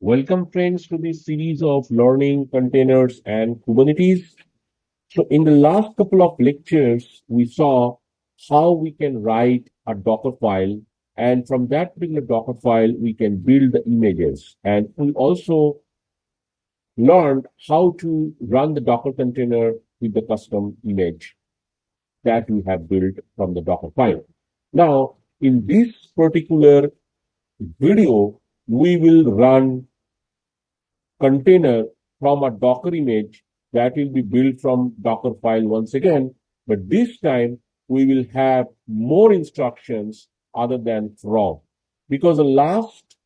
Welcome, friends, to this series of learning containers and Kubernetes. So, in the last couple of lectures, we saw how we can write a Docker file, and from that particular Docker file, we can build the images. And we also learned how to run the Docker container with the custom image that we have built from the Docker file. Now, in this particular video, we will run container from a Docker image that will be built from Docker file once again. But this time we will have more instructions other than from. Because the last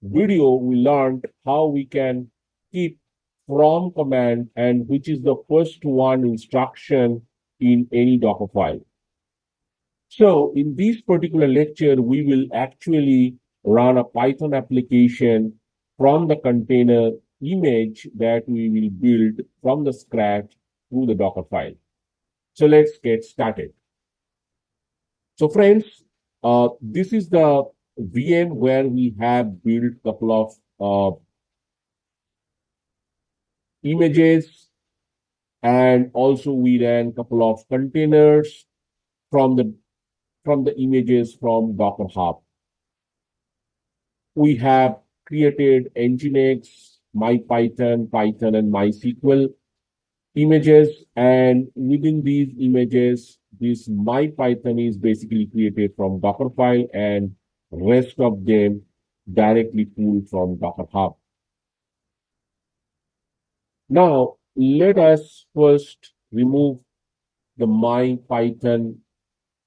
video we learned how we can keep from command and which is the first one instruction in any Docker file. So in this particular lecture, we will actually run a Python application from the container image that we will build from the scratch through the Docker file. So let's get started. So friends, this is the VM where we have built a couple of images, and also we ran a couple of containers from the images from Docker Hub. We have created Nginx, MyPython, Python, and MySQL images. And within these images, this MyPython is basically created from Docker file, and rest of them directly pulled from Docker Hub. Now, let us first remove the MyPython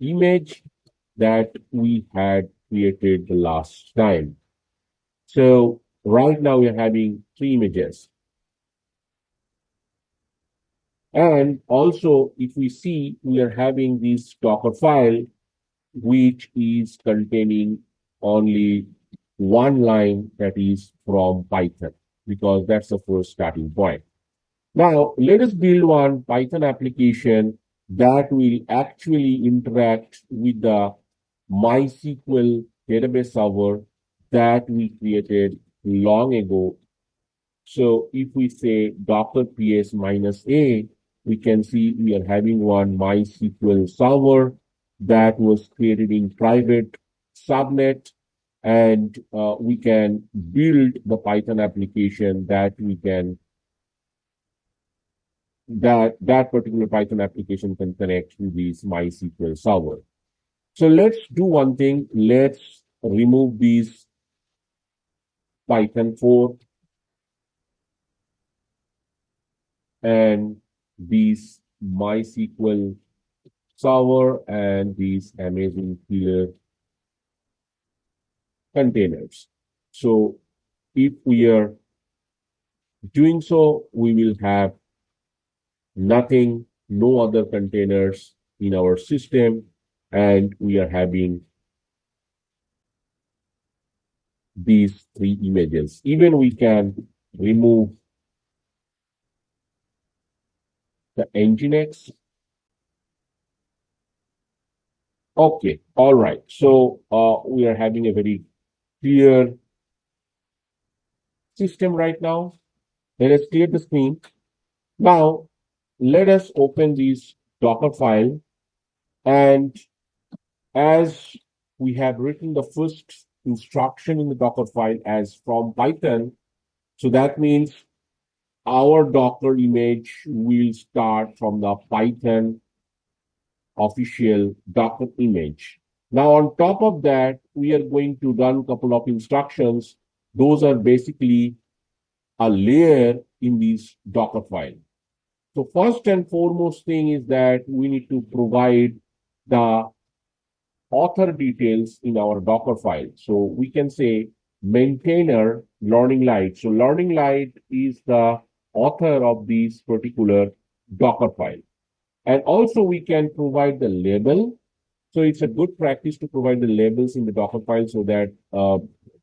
image that we had created the last time. So right now we are having 3 images. And also, if we see, we are having this Docker file, which is containing only one line that is from Python, because that's the first starting point. Now, let us build one Python application that will actually interact with the MySQL database server that we created long ago. So if we say docker ps -a, we can see we are having one MySQL server that was created in private subnet, and we can build the Python application that we can that particular Python application can connect to this MySQL server. So let's do one thing. Let's remove these Python 4 and these MySQL server and these amazing killer containers. So if we are doing so, we will have nothing, no other containers in our system, and we are having these 3 images. Even we can remove the Nginx. Okay, all right. So we are having a very clear system right now. Let us clear the screen. Now, let us open this Docker file, and as we have written the first instruction in the Docker file as from Python, so that means our Docker image will start from the Python official Docker image. Now, on top of that, we are going to run a couple of instructions. Those are basically a layer in this Docker file. So first and foremost thing is that we need to provide the author details in our Docker file. So we can say maintainer learning light. So learning light is the author of this particular Docker file. And also we can provide the label. So it's a good practice to provide the labels in the Docker file so that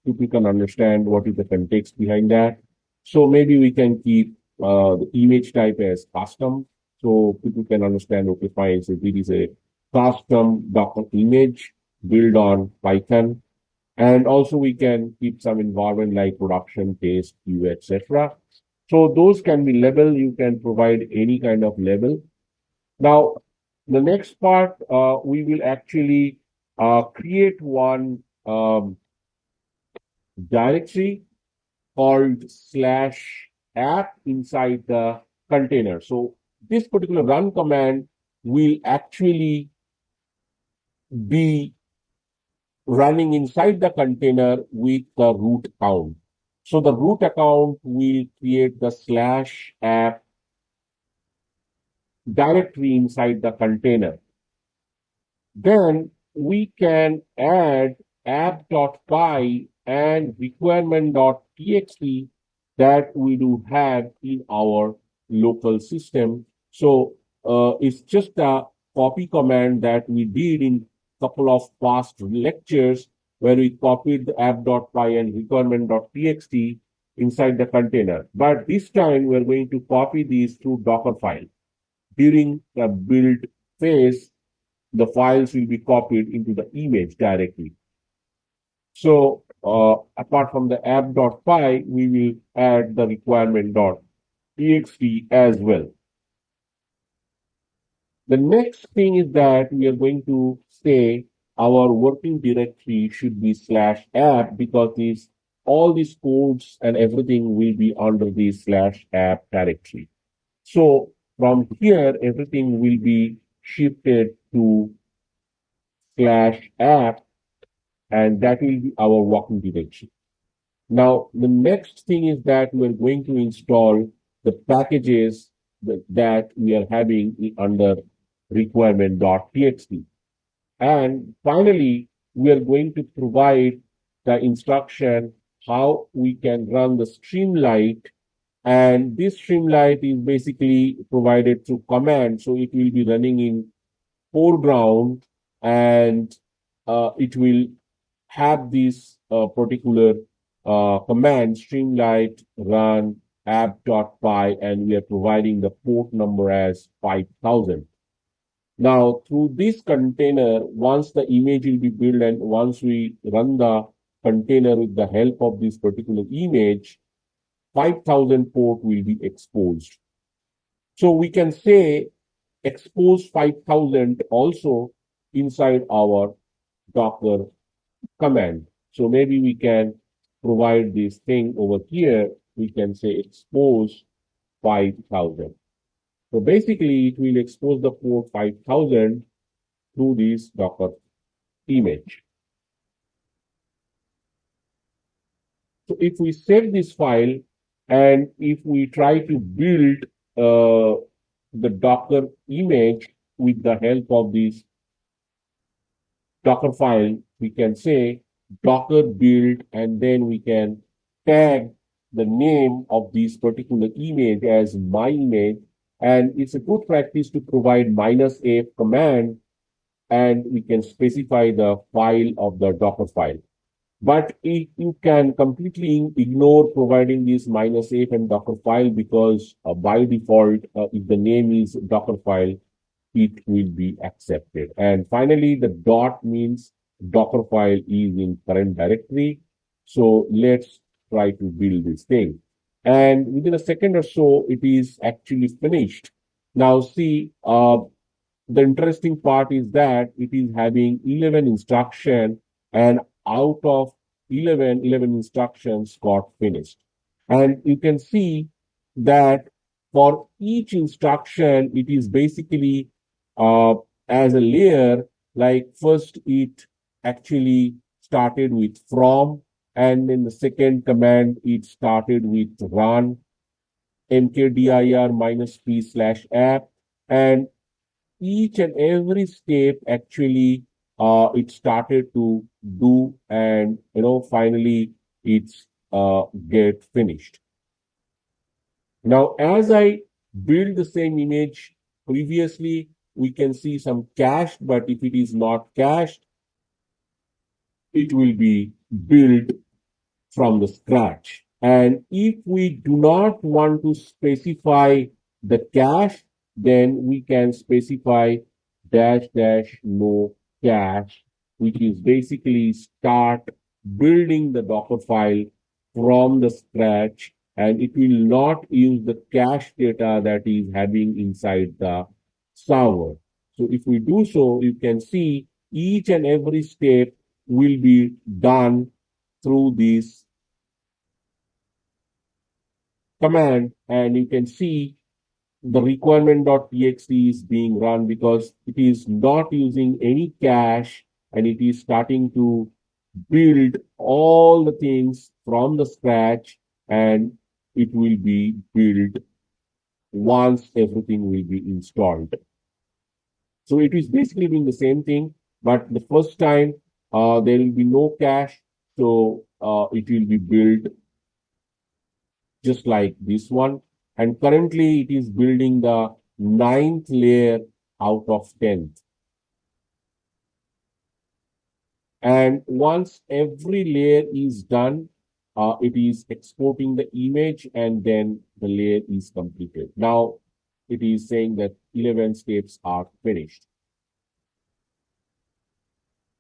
people can understand what is the context behind that. So maybe we can keep the image type as custom, so people can understand, okay, fine, so this is a custom Docker image built on Python. And also we can keep some environment like production, test, queue, etc. So those can be label. You can provide any kind of label. Now, the next part, we will actually create one directory called slash app inside the container. So this particular run command will actually be running inside the container with the root account. So the root account will create the slash app directory inside the container. Then we can add app.py and requirement.txt that we do have in our local system. So it's just a copy command that we did in couple of past lectures where we copied the app.py and requirement.txt inside the container. But this time we're going to copy these through Docker file. During the build phase, the files will be copied into the image directly. So apart from the app.py, we will add the requirement.txt as well. The next thing is that we are going to say our working directory should be slash app because all these codes and everything will be under the slash app directory. So from here, everything will be shifted to slash app, and that will be our working directory. Now, the next thing is that we're going to install the packages that we are having under requirement.txt. And finally, we are going to provide the instruction how we can run the Streamlight. And this Streamlight is basically provided through command. So it will be running in foreground, and it will have this particular command streamlight run app.py, and we are providing the port number as 5000. Now, through this container, once the image will be built and once we run the container with the help of this particular image, 5000 port will be exposed. So we can say expose 5000 also inside our Docker command. So maybe we can provide this thing over here. We can say expose 5000. So basically, it will expose the port 5000 through this Docker image. So if we save this file and if we try to build the Docker image with the help of this Docker file, we can say Docker build, and then we can tag the name of this particular image as my image. And it's a good practice to provide -f command, and we can specify the file of the Docker file. But if you can completely ignore providing this -f and Docker file because by default, if the name is Docker file, it will be accepted. And finally, the dot means Docker file is in current directory. So let's try to build this thing. And within a second or so, it is actually finished. Now see, the interesting part is that it is having 11 instructions, and out of 11 instructions got finished. And you can see that for each instruction, it is basically as a layer, like first it actually started with from, and in the second command, it started with run mkdir -p/app, and each and every step actually it started to do, and finally it's get finished. Now, as I build the same image previously, we can see some cached, but if it is not cached, it will be built from the scratch. And if we do not want to specify the cache, then we can specify -- no cache, which is basically start building the Docker file from the scratch, and it will not use the cache data that is having inside the server. So if we do so, you can see each and every step will be done through this command, and you can see the requirement.txt is being run because it is not using any cache, and it is starting to build all the things from the scratch, and it will be built once everything will be installed. So it is basically doing the same thing, but the first time there will be no cache, so it will be built just like this one. And currently it is building the ninth layer out of 10th. And once every layer is done, it is exporting the image, and then the layer is completed. Now it is saying that 11 steps are finished.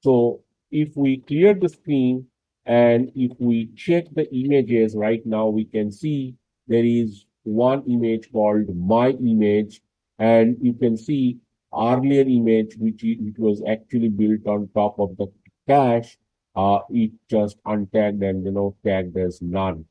So if we clear the screen and if we check the images right now, we can see there is one image called my image, and you can see earlier image which was actually built on top of the cache. It just untagged and tagged as none.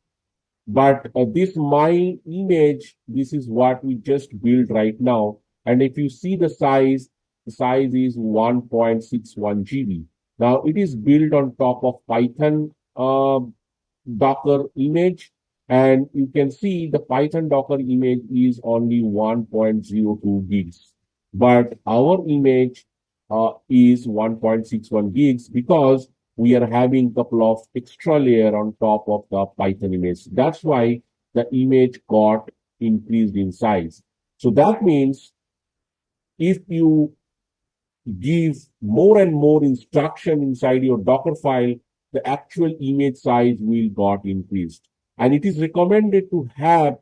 But this my image, this is what we just built right now. And if you see the size is 1.61 GB. Now it is built on top of Python Docker image. And you can see the Python Docker image is only 1.02 gigs. But our image is 1.61 gigs because we are having a couple of extra layer on top of the Python image. That's why the image got increased in size. So that means if you give more and more instruction inside your Docker file, the actual image size will got increased. And it is recommended to have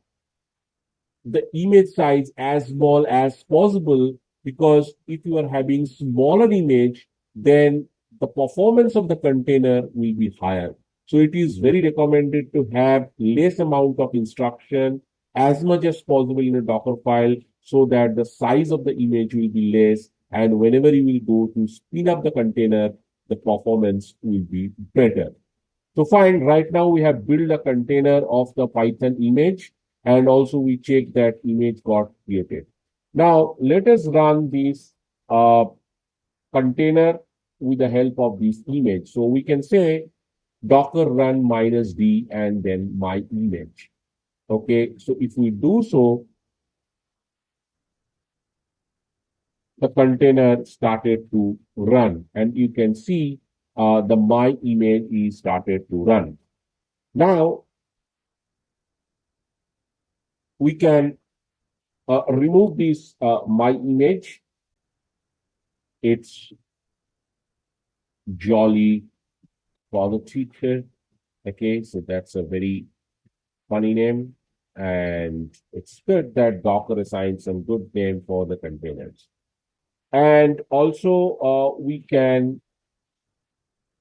the image size as small as possible, because if you are having smaller image, then the performance of the container will be higher. So it is very recommended to have less amount of instruction as much as possible in a Docker file, so that the size of the image will be less, and whenever you will go to spin up the container, the performance will be better. So fine, right now we have built a container of the Python image, and also we check that image got created. Now let us run this container with the help of this image. So we can say docker run -d and then my image. Okay, so if we do so, the container started to run, and you can see the my image is started to run. Now we can remove this my image. It's Jolly for the teacher. Okay, so that's a very funny name, and it's good that Docker assigns some good name for the containers. And also we can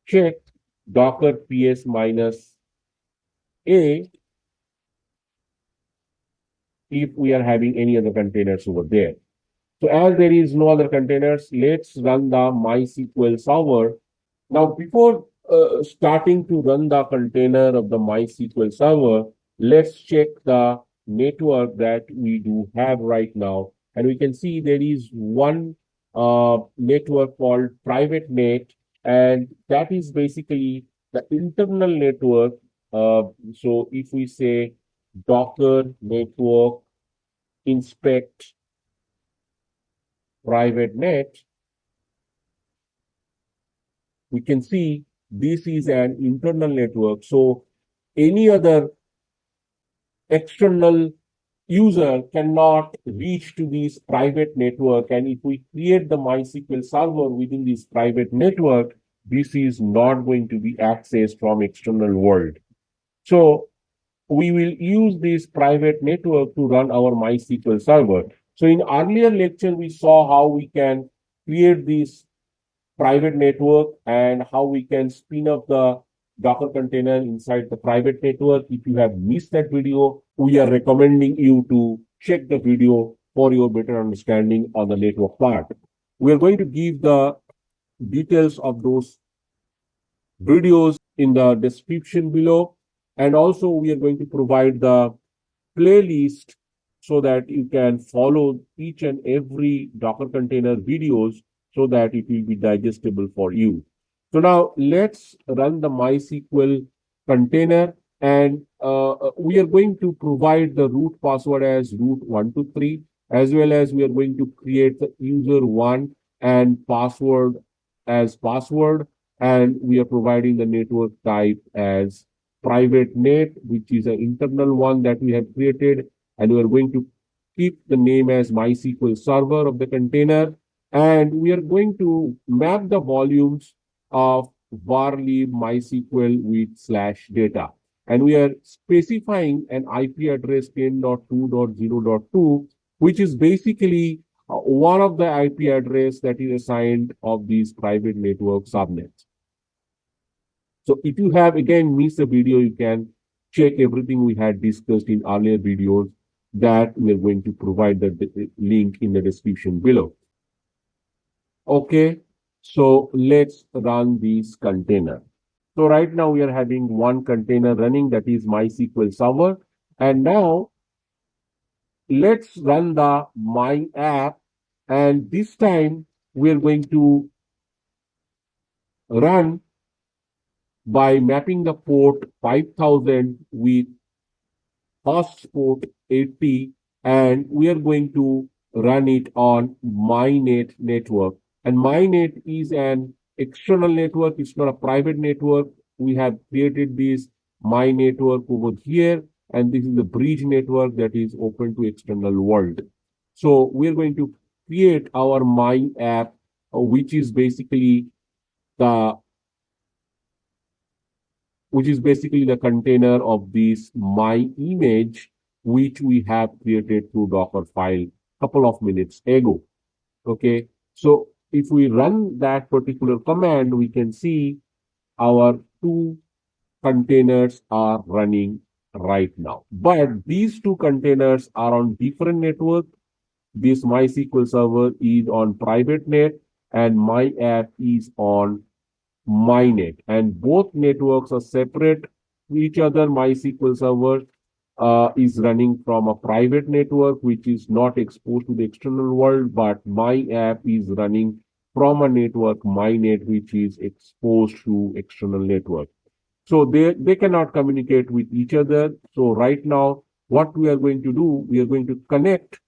check Docker ps minus a if we are having any other containers over there. So as there is no other containers, let's run the MySQL server. Now, before starting to run the container of the MySQL server, let's check the network that we do have right now. And we can see there is one network called private net, and that is basically the internal network. So if we say Docker network inspect private net, we can see this is an internal network. So any other external user cannot reach to this private network. And if we create the MySQL server within this private network, this is not going to be accessed from external world. So we will use this private network to run our MySQL server. So in earlier lecture, we saw how we can create this private network and how we can spin up the Docker container inside the private network. If you have missed that video, we are recommending you to check the video for your better understanding on the network part. We are going to give the details of those videos in the description below. And also we are going to provide the playlist so that you can follow each and every Docker container videos so that it will be digestible for you. So now let's run the MySQL container, and we are going to provide the root password as root123, as well as we are going to create the user1 and password as password, and we are providing the network type as private net, which is an internal one that we have created, and we are going to keep the name as MySQL server of the container, and we are going to map the volumes of varlib MySQL with /data, and we are specifying an IP address 10.2.0.2, which is basically one of the IP address that is assigned of these private network subnets. So if you have again missed a video, you can check everything we had discussed in earlier videos that we are going to provide the link in the description below. Okay, so let's run this container. So right now we are having one container running, that is MySQL server. And now let's run the my app. And this time we are going to run by mapping the port 5000 with host port 80, and we are going to run it on MyNet network. And MyNet is an external network. It's not a private network. We have created this My network over here, and this is the bridge network that is open to external world. So we're going to create our My app, which is basically the container of this My image, which we have created through Docker file a couple of minutes ago. Okay, so if we run that particular command, we can see our two containers are running right now. But these two containers are on different network. This MySQL server is on private net, and My app is on MyNet, and both networks are separate to each other. MySQL server is running from a private network which is not exposed to the external world, but My app is running from a network, MyNet, which is exposed to external network. So they cannot communicate with each other. So right now, what we are going to do, we are going to connect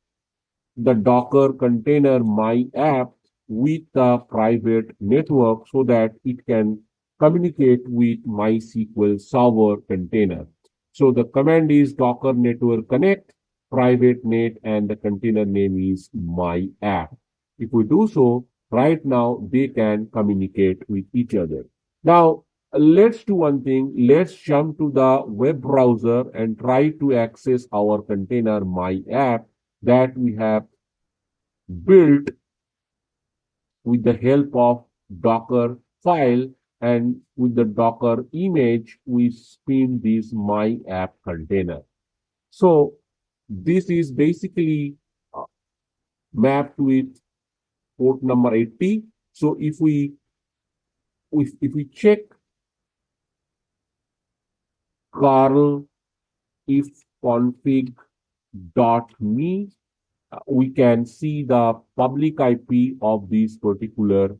the Docker container My app with the private network so that it can communicate with MySQL server container. So the command is Docker network connect private net, and the container name is My app. If we do so, right now they can communicate with each other. Now, let's do one thing. Let's jump to the web browser and try to access our container My app that we have built with the help of Docker file, and with the Docker image, we spin this My app container. So this is basically mapped with port number 80. So if we check curl if config.me, we can see the public IP of this particular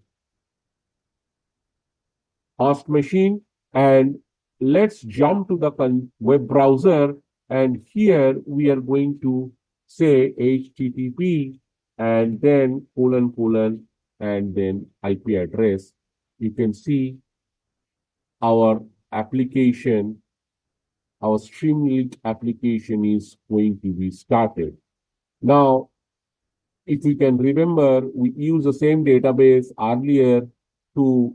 host machine. And let's jump to the web browser, and here we are going to say HTTP and then colon and then IP address. You can see our application, our Streamlit application is going to be started. Now, if we can remember, we use the same database earlier to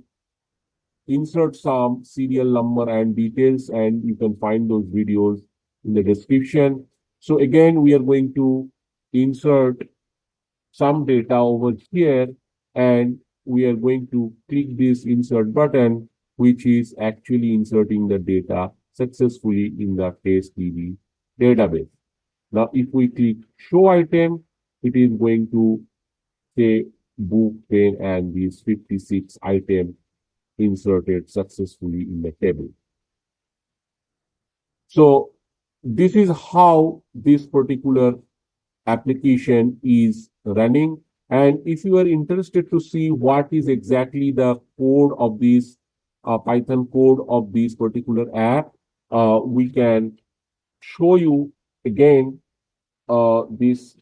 insert some serial number and details, and you can find those videos in the description. So again, we are going to insert some data over here, and we are going to click this insert button, which is actually inserting the data successfully in the TestDB database. Now, if we click show item, it is going to say book 10 and these 56 items inserted successfully in the table. So this is how this particular application is running. And if you are interested to see what is exactly the code of this Python code of this particular app, we can show you again this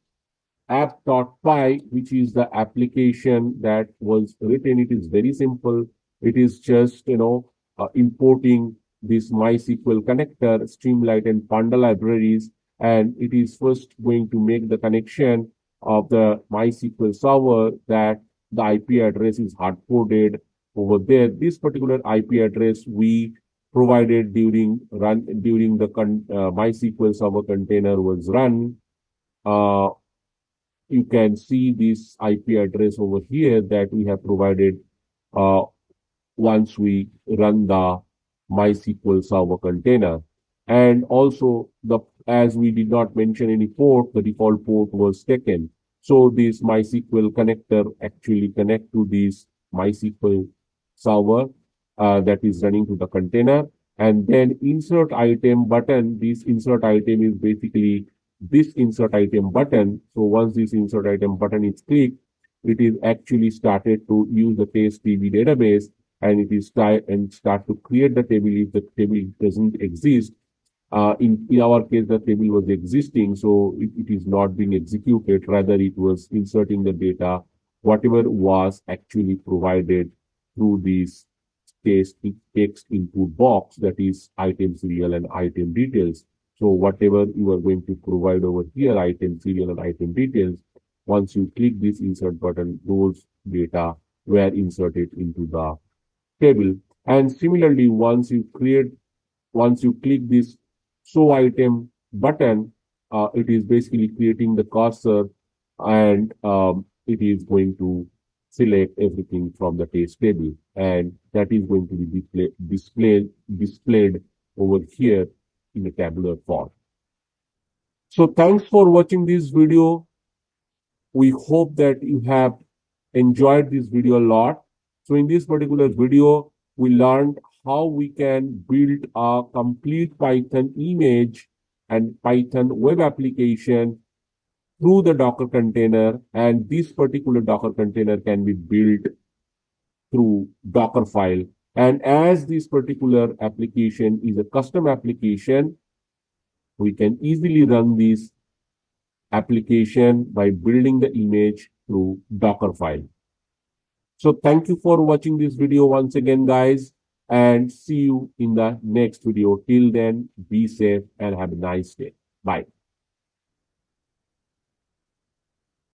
app.py, which is the application that was written. It is very simple. It is just, importing this MySQL connector, Streamlit and Panda libraries. And it is first going to make the connection of the MySQL server that the IP address is hard coded over there. This particular IP address we provided during the MySQL server container was run. You can see this IP address over here that we have provided once we run the MySQL server container. And also, as we did not mention any port, the default port was taken. So this MySQL connector actually connect to this MySQL server that is running to the container. And then insert item button. This insert item is basically this insert item button. So once this insert item button is clicked, it is actually started to use the TestDB database, and it is start to create the table if the table doesn't exist. In our case, the table was existing, so it is not being executed. Rather, it was inserting the data, whatever was actually provided through this text input box, that is item serial and item details. So whatever you are going to provide over here, item serial and item details, once you click this insert button, those data were inserted into the table. And similarly, once you click this show item button, it is basically creating the cursor, and it is going to select everything from the test table, and that is going to be displayed over here in a tabular form. So thanks for watching this video. We hope that you have enjoyed this video a lot. So in this particular video, we learned how we can build a complete Python image and Python web application through the Docker container. And this particular Docker container can be built through Dockerfile. And as this particular application is a custom application, we can easily run this application by building the image through Dockerfile. So thank you for watching this video once again, guys, and see you in the next video. Till then, be safe and have a nice day. Bye.